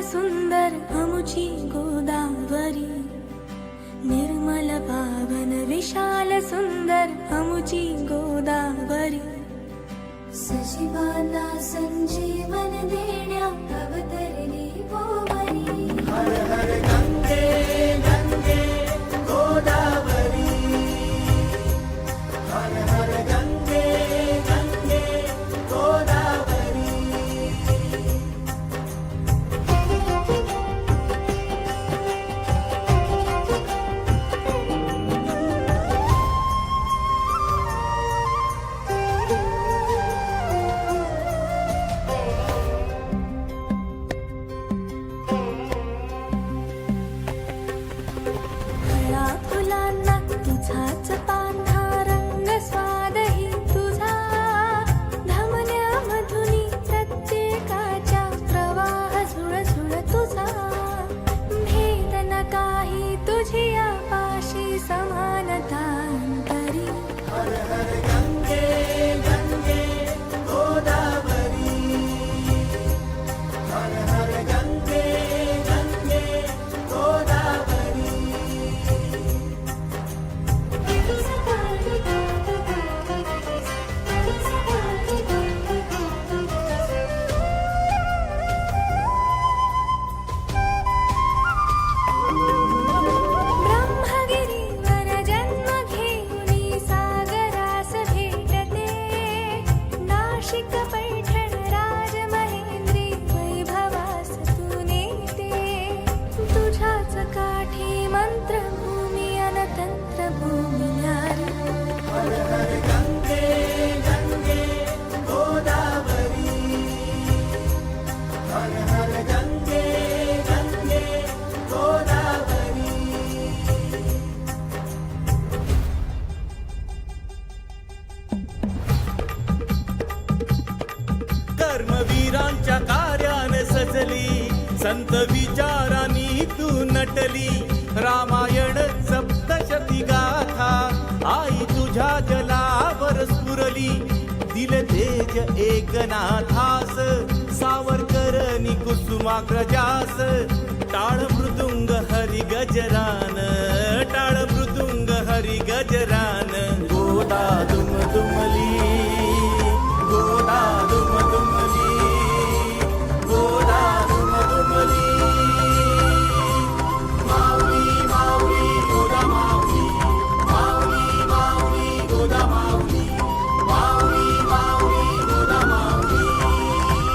सुंदर अमुची गोदावरी, निर्मल पावन विशाल सुंदर अमुची गोदावरी, सजीवांना संजीवन देण्या अवतरली गोवरी. हर हर गंगे गंगे गोदावरी, हर हर गंगे गंगे गोदावरी. फळा फुलांना तुझाच पांढरा रंग, स्वादही तुझा धमन्या मधुनी प्रत्येकाच्या प्रवाह झुळझुळ तुझा. भेद न काही तुझी आपाशी समानता अंतरी. हर हर गंगे गंगे गोदावरी, हर हर गंगे गंगे गोदावरी. ब्रह्मगिरीवर जन्म घेऊनी सागरास भेटते, नाशिक पैठण राजमहेंद्री वैभवास तू नेते. तुझ्याच काठी मंत्रभूमी अनतंत्रभूमी न्यारी. हर हर गंगे गंगे गोदावरी, हर हर गंगे गंगे गोदावरी. कर्मवीरांच्या कार्याने सजली, संत विचारांनी तू नटली. रामायण सप्तशती गाथा आई तुझ्या जलावर स्फुरली. दिल तेज एकनाथास, सावरकरनी कुसुमाग्रजास. टाळ मृदुंग हरी गजरान, टाळ मृदुंग हरी गजरान. गोदा दुमदुमली